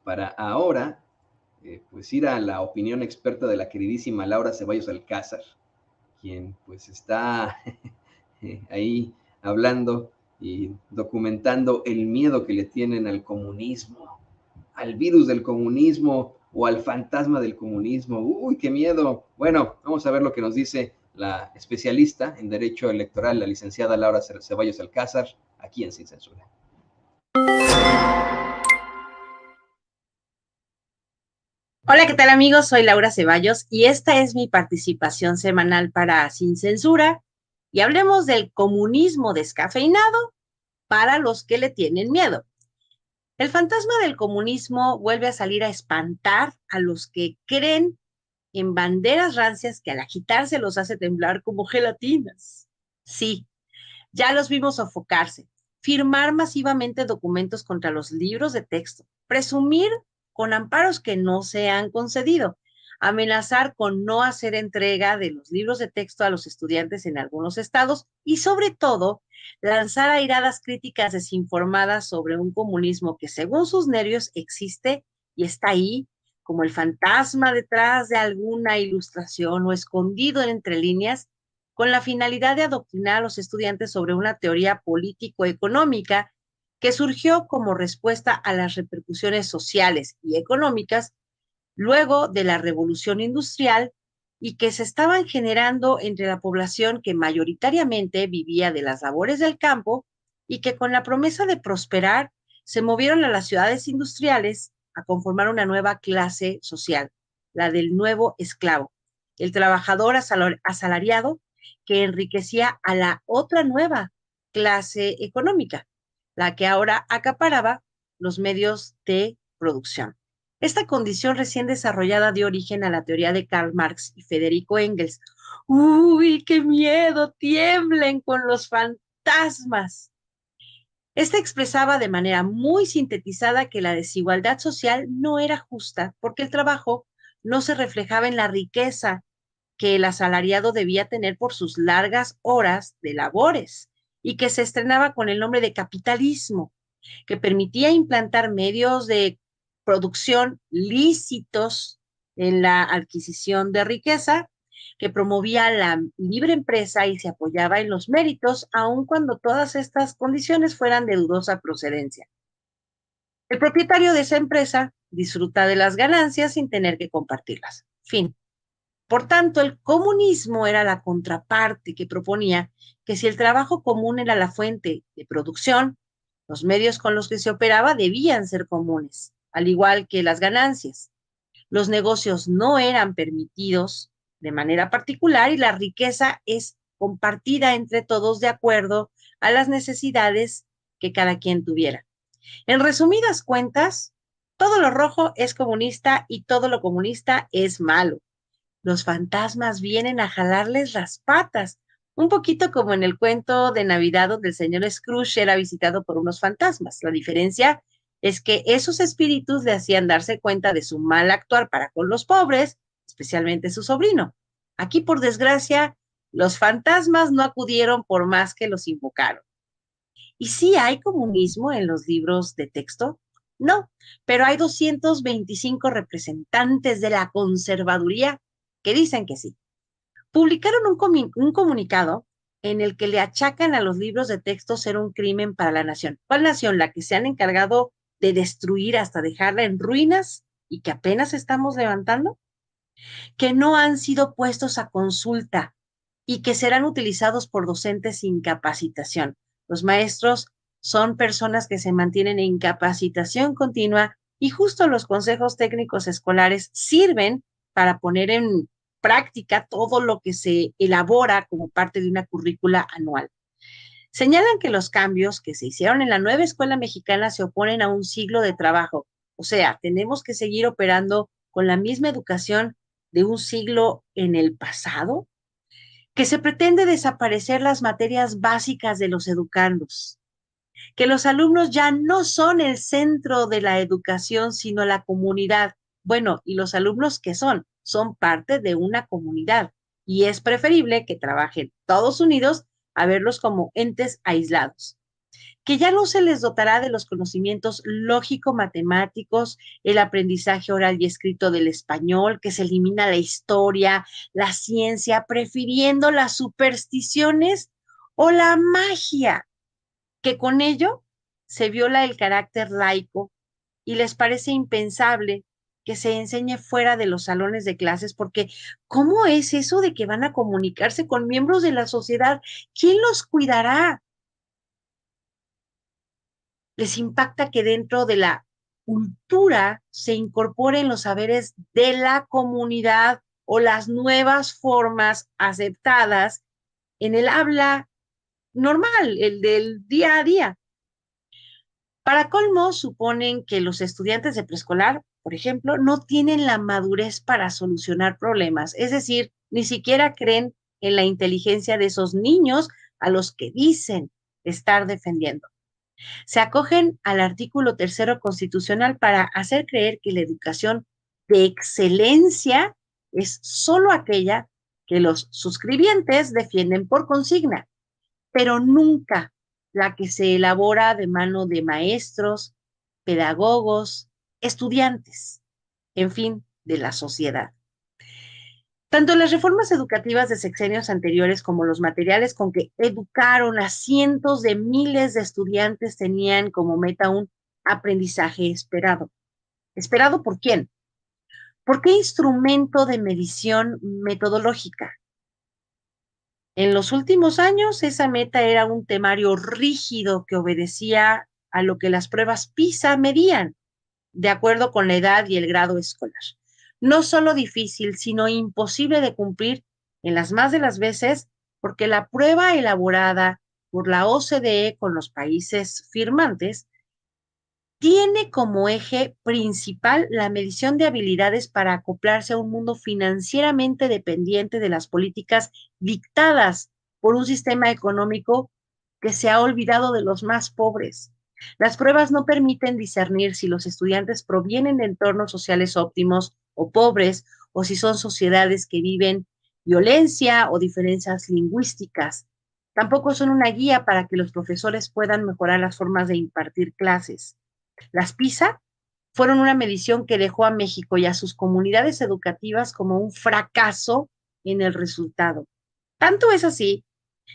para ahora, pues ir a la opinión experta de la queridísima Laura Ceballos Alcázar, quien pues está ahí hablando y documentando el miedo que le tienen al comunismo, al virus del comunismo o al fantasma del comunismo. ¡Uy, qué miedo! Bueno, vamos a ver lo que nos dice la especialista en Derecho Electoral, la licenciada Laura Ceballos Alcázar, aquí en Sin Censura. Hola, ¿qué tal amigos? Soy Laura Ceballos y esta es mi participación semanal para Sin Censura y hablemos del comunismo descafeinado para los que le tienen miedo. El fantasma del comunismo vuelve a salir a espantar a los que creen en banderas rancias que al agitarse los hace temblar como gelatinas. Sí, ya los vimos sofocarse, firmar masivamente documentos contra los libros de texto, presumir con amparos que no se han concedido, amenazar con no hacer entrega de los libros de texto a los estudiantes en algunos estados y sobre todo lanzar airadas críticas desinformadas sobre un comunismo que según sus nervios existe y está ahí como el fantasma detrás de alguna ilustración o escondido entre líneas con la finalidad de adoctrinar a los estudiantes sobre una teoría político-económica que surgió como respuesta a las repercusiones sociales y económicas luego de la revolución industrial y que se estaban generando entre la población que mayoritariamente vivía de las labores del campo y que con la promesa de prosperar se movieron a las ciudades industriales a conformar una nueva clase social, la del nuevo esclavo, el trabajador asalariado que enriquecía a la otra nueva clase económica, la que ahora acaparaba los medios de producción. Esta condición recién desarrollada dio origen a la teoría de Karl Marx y Federico Engels. ¡Uy, qué miedo! ¡Tiemblen con los fantasmas! Esta expresaba de manera muy sintetizada que la desigualdad social no era justa porque el trabajo no se reflejaba en la riqueza que el asalariado debía tener por sus largas horas de labores y que se estrenaba con el nombre de capitalismo, que permitía implantar medios de producción lícitos en la adquisición de riqueza, que promovía la libre empresa y se apoyaba en los méritos, aun cuando todas estas condiciones fueran de dudosa procedencia. El propietario de esa empresa disfruta de las ganancias sin tener que compartirlas. Fin. Por tanto, el comunismo era la contraparte que proponía que si el trabajo común era la fuente de producción, los medios con los que se operaba debían ser comunes, al igual que las ganancias. Los negocios no eran permitidos de manera particular y la riqueza es compartida entre todos de acuerdo a las necesidades que cada quien tuviera. En resumidas cuentas, todo lo rojo es comunista y todo lo comunista es malo. Los fantasmas vienen a jalarles las patas, un poquito como en el cuento de Navidad donde el señor Scrooge era visitado por unos fantasmas. La diferencia es que esos espíritus le hacían darse cuenta de su mal actuar para con los pobres, especialmente su sobrino. Aquí, por desgracia, los fantasmas no acudieron por más que los invocaron. ¿Y sí hay comunismo en los libros de texto? No, pero hay 225 representantes de la conservaduría que dicen que sí. Publicaron un comunicado en el que le achacan a los libros de texto ser un crimen para la nación. ¿Cuál nación? La que se han encargado de destruir hasta dejarla en ruinas y que apenas estamos levantando, que no han sido puestos a consulta y que serán utilizados por docentes sin capacitación. Los maestros son personas que se mantienen en capacitación continua y justo los consejos técnicos escolares sirven para poner en práctica todo lo que se elabora como parte de una currícula anual. Señalan que los cambios que se hicieron en la nueva escuela mexicana se oponen a un siglo de trabajo. O sea, tenemos que seguir operando con la misma educación de un siglo en el pasado, que se pretende desaparecer las materias básicas de los educandos, que los alumnos ya no son el centro de la educación, sino la comunidad. Bueno, ¿y los alumnos qué son? Son parte de una comunidad y es preferible que trabajen todos unidos a verlos como entes aislados, que ya no se les dotará de los conocimientos lógico-matemáticos, el aprendizaje oral y escrito del español, que se elimina la historia, la ciencia, prefiriendo las supersticiones o la magia, que con ello se viola el carácter laico y les parece impensable que se enseñe fuera de los salones de clases, porque ¿cómo es eso de que van a comunicarse con miembros de la sociedad? ¿Quién los cuidará? Les impacta que dentro de la cultura se incorporen los saberes de la comunidad o las nuevas formas aceptadas en el habla normal, el del día a día. Para colmo, suponen que los estudiantes de preescolar, por ejemplo, no tienen la madurez para solucionar problemas, es decir, ni siquiera creen en la inteligencia de esos niños a los que dicen estar defendiendo. Se acogen al artículo tercero constitucional para hacer creer que la educación de excelencia es solo aquella que los suscribientes defienden por consigna, pero nunca la que se elabora de mano de maestros, pedagogos, estudiantes, en fin, de la sociedad. Tanto las reformas educativas de sexenios anteriores como los materiales con que educaron a cientos de miles de estudiantes tenían como meta un aprendizaje esperado. ¿Esperado por quién? ¿Por qué instrumento de medición metodológica? En los últimos años, esa meta era un temario rígido que obedecía a lo que las pruebas PISA medían, de acuerdo con la edad y el grado escolar. No solo difícil, sino imposible de cumplir en las más de las veces, porque la prueba elaborada por la OCDE con los países firmantes tiene como eje principal la medición de habilidades para acoplarse a un mundo financieramente dependiente de las políticas dictadas por un sistema económico que se ha olvidado de los más pobres. Las pruebas no permiten discernir si los estudiantes provienen de entornos sociales óptimos o pobres, o si son sociedades que viven violencia o diferencias lingüísticas. Tampoco son una guía para que los profesores puedan mejorar las formas de impartir clases. Las PISA fueron una medición que dejó a México y a sus comunidades educativas como un fracaso en el resultado. Tanto es así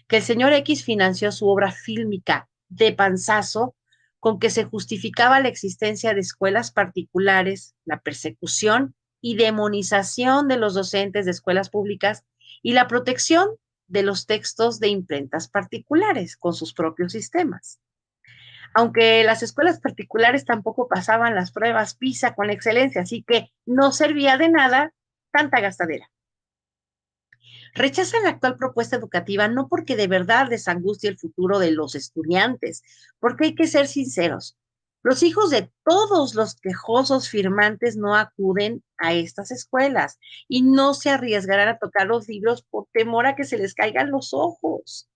que el señor X financió su obra fílmica de panzazo con que se justificaba la existencia de escuelas particulares, la persecución y demonización de los docentes de escuelas públicas y la protección de los textos de imprentas particulares con sus propios sistemas. Aunque las escuelas particulares tampoco pasaban las pruebas PISA con excelencia, así que no servía de nada tanta gastadera. Rechazan la actual propuesta educativa no porque de verdad les angustie el futuro de los estudiantes, porque hay que ser sinceros. Los hijos de todos los quejosos firmantes no acuden a estas escuelas y no se arriesgarán a tocar los libros por temor a que se les caigan los ojos.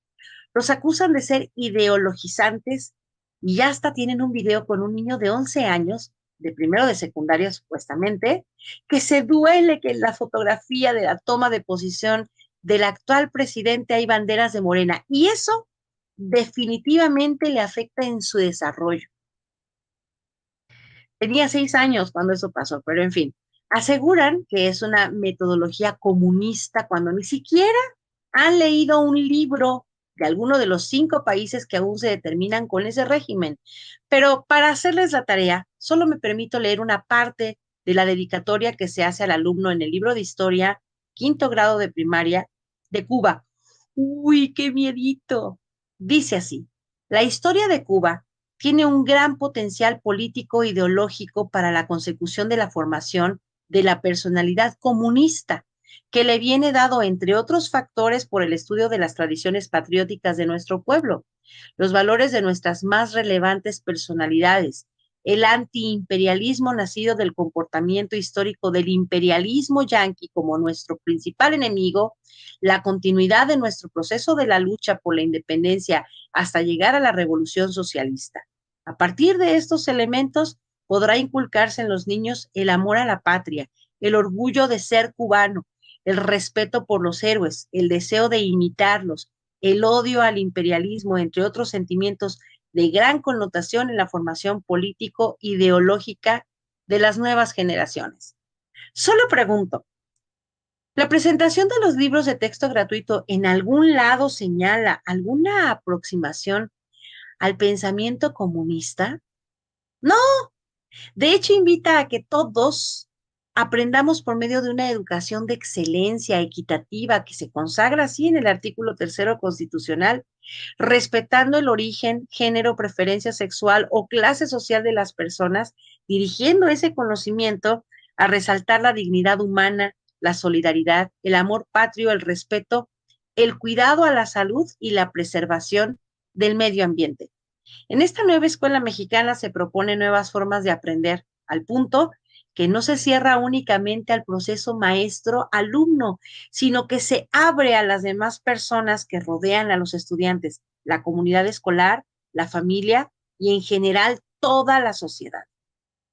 Los acusan de ser ideologizantes y ya hasta tienen un video con un niño de 11 años, de primero de secundaria supuestamente, que se duele que en la fotografía de la toma de posición del actual presidente hay banderas de Morena y eso definitivamente le afecta en su desarrollo. Tenía 6 años cuando eso pasó, pero en fin, aseguran que es una metodología comunista cuando ni siquiera han leído un libro de alguno de los 5 países que aún se determinan con ese régimen. Pero para hacerles la tarea, solo me permito leer una parte de la dedicatoria que se hace al alumno en el libro de historia, 5º grado de primaria, de Cuba. Uy, qué miedito. Dice así: la historia de Cuba tiene un gran potencial político e ideológico para la consecución de la formación de la personalidad comunista, que le viene dado, entre otros factores, por el estudio de las tradiciones patrióticas de nuestro pueblo, los valores de nuestras más relevantes personalidades, el antiimperialismo nacido del comportamiento histórico del imperialismo yanqui como nuestro principal enemigo, la continuidad de nuestro proceso de la lucha por la independencia hasta llegar a la revolución socialista. A partir de estos elementos podrá inculcarse en los niños el amor a la patria, el orgullo de ser cubano, el respeto por los héroes, el deseo de imitarlos, el odio al imperialismo, entre otros sentimientos de gran connotación en la formación político-ideológica de las nuevas generaciones. Solo pregunto, ¿la presentación de los libros de texto gratuito en algún lado señala alguna aproximación al pensamiento comunista? No, de hecho invita a que todos aprendamos por medio de una educación de excelencia equitativa que se consagra así en el artículo tercero constitucional, respetando el origen, género, preferencia sexual o clase social de las personas, dirigiendo ese conocimiento a resaltar la dignidad humana, la solidaridad, el amor patrio, el respeto, el cuidado a la salud y la preservación del medio ambiente. En esta nueva escuela mexicana se proponen nuevas formas de aprender, al punto que no se cierra únicamente al proceso maestro-alumno, sino que se abre a las demás personas que rodean a los estudiantes, la comunidad escolar, la familia y en general toda la sociedad.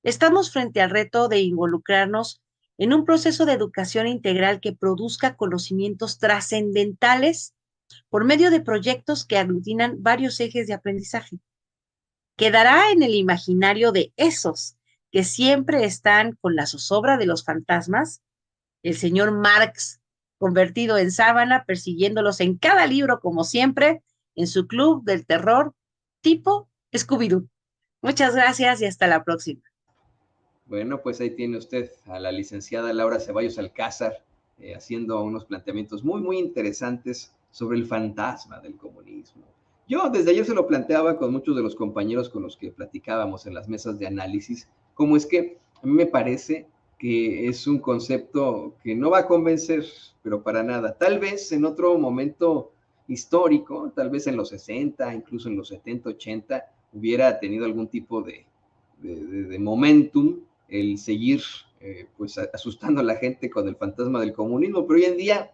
Estamos frente al reto de involucrarnos en un proceso de educación integral que produzca conocimientos trascendentales por medio de proyectos que aglutinan varios ejes de aprendizaje. Quedará en el imaginario de esos que siempre están con la zozobra de los fantasmas, el señor Marx convertido en sábana, persiguiéndolos en cada libro, como siempre, en su club del terror tipo Scooby-Doo. Muchas gracias y hasta la próxima. Bueno, pues ahí tiene usted a la licenciada Laura Ceballos Alcázar haciendo unos planteamientos muy, muy interesantes sobre el fantasma del comunismo. Yo desde ayer se lo planteaba con muchos de los compañeros con los que platicábamos en las mesas de análisis, cómo es que a mí me parece que es un concepto que no va a convencer, pero para nada. Tal vez en otro momento histórico, tal vez en los 60, incluso en los 70, 80, hubiera tenido algún tipo de momentum el seguir pues asustando a la gente con el fantasma del comunismo, pero hoy en día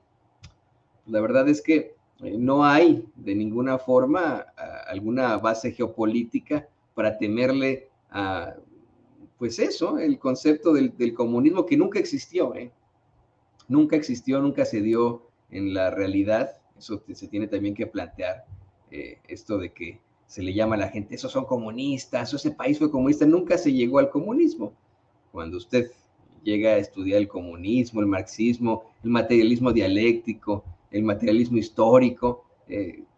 la verdad es que no hay de ninguna forma alguna base geopolítica para temerle a, pues eso, el concepto del comunismo que nunca existió, nunca existió, nunca se dio en la realidad. Eso se tiene también que plantear, esto de que se le llama a la gente, esos son comunistas, ese país fue comunista, nunca se llegó al comunismo. Cuando usted llega a estudiar el comunismo, el marxismo, el materialismo dialéctico, el materialismo histórico,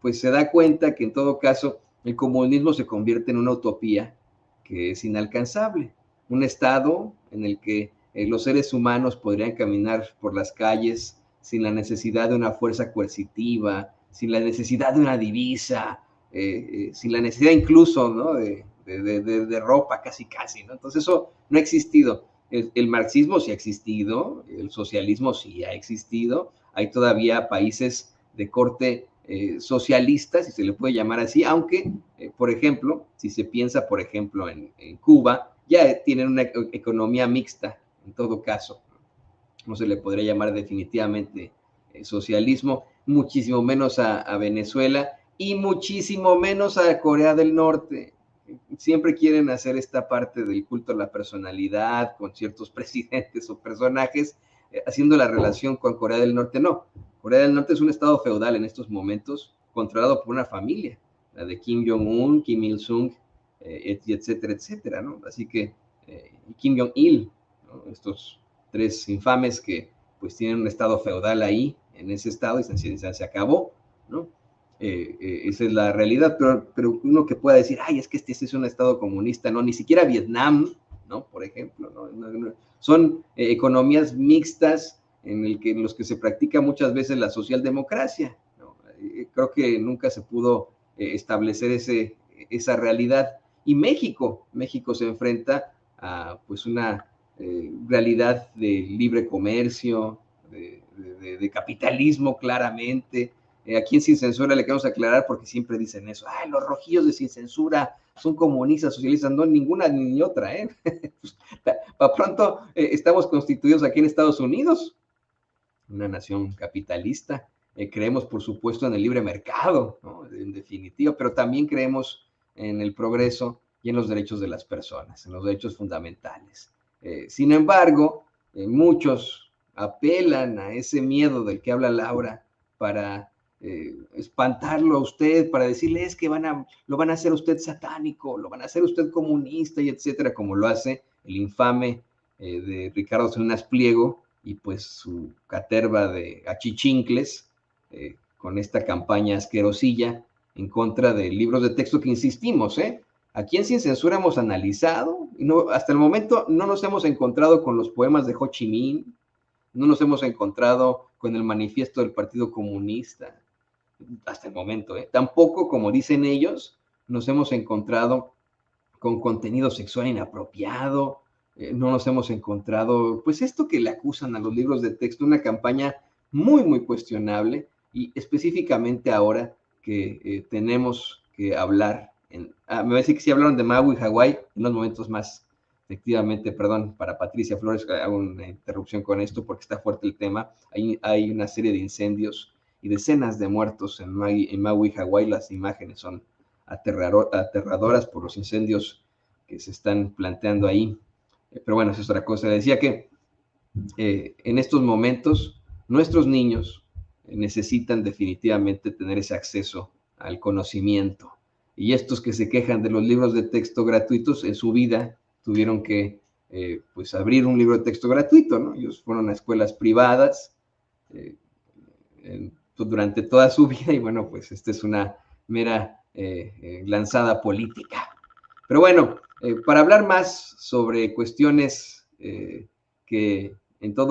pues se da cuenta que en todo caso el comunismo se convierte en una utopía que es inalcanzable, un estado en el que los seres humanos podrían caminar por las calles sin la necesidad de una fuerza coercitiva, sin la necesidad de una divisa, sin la necesidad incluso, ¿no?, de ropa casi, ¿no? Entonces eso no ha existido. El marxismo sí ha existido, el socialismo sí ha existido, hay todavía países de corte socialista, si se le puede llamar así, aunque, por ejemplo, si se piensa, por ejemplo, en Cuba, ya tienen una economía mixta, en todo caso, no se le podría llamar definitivamente socialismo, muchísimo menos a Venezuela y muchísimo menos a Corea del Norte. Siempre quieren hacer esta parte del culto a la personalidad con ciertos presidentes o personajes, haciendo la relación con Corea del Norte. No, Corea del Norte es un estado feudal en estos momentos, controlado por una familia, la de Kim Jong-un, Kim Il-sung, etcétera, etcétera, ¿no? Así que, Kim Jong-il, ¿no?, estos tres infames que pues tienen un estado feudal ahí, en ese estado, y se acabó, ¿no? Esa es la realidad, pero uno que pueda decir, ay, es que este es un estado comunista, no, ni siquiera Vietnam, ¿no? Por ejemplo, ¿no? Son economías mixtas en los que se practica muchas veces la socialdemocracia, ¿no? Creo que nunca se pudo establecer esa realidad. Y México se enfrenta a pues una realidad de libre comercio, de capitalismo claramente. Aquí en Sin Censura le queremos aclarar porque siempre dicen eso, ay, los rojillos de Sin Censura son comunistas, socialistas, no, ninguna ni otra, ¿eh? Para pronto estamos constituidos aquí en Estados Unidos, una nación capitalista. Creemos, por supuesto, en el libre mercado, ¿no?, en definitiva, pero también creemos en el progreso y en los derechos de las personas, en los derechos fundamentales. Sin embargo, muchos apelan a ese miedo del que habla Laura para espantarlo a usted, para decirle es que lo van a hacer usted satánico, lo van a hacer usted comunista y etcétera, como lo hace el infame de Ricardo Salinas Pliego y pues su caterva de achichincles con esta campaña asquerosilla en contra de libros de texto que insistimos, aquí en Sin Censura hemos analizado, y no, hasta el momento no nos hemos encontrado con los poemas de Ho Chi Minh, no nos hemos encontrado con el manifiesto del Partido Comunista, hasta el momento, tampoco, como dicen ellos, nos hemos encontrado con contenido sexual inapropiado, no nos hemos encontrado, pues esto que le acusan a los libros de texto, una campaña muy, muy cuestionable, y específicamente ahora que tenemos que hablar, me va a decir que sí hablaron de Maui, Hawái, en los momentos más, efectivamente, perdón, para Patricia Flores, hago una interrupción con esto porque está fuerte el tema, hay una serie de incendios y decenas de muertos en Maui, Hawái, las imágenes son aterradoras por los incendios que se están planteando ahí. Pero bueno, eso es otra cosa. Decía que en estos momentos nuestros niños necesitan definitivamente tener ese acceso al conocimiento. Y estos que se quejan de los libros de texto gratuitos, en su vida tuvieron que pues abrir un libro de texto gratuito, ¿no? Ellos fueron a escuelas privadas durante toda su vida y bueno, pues esta es una mera lanzada política. Pero bueno, para hablar más sobre cuestiones que en todo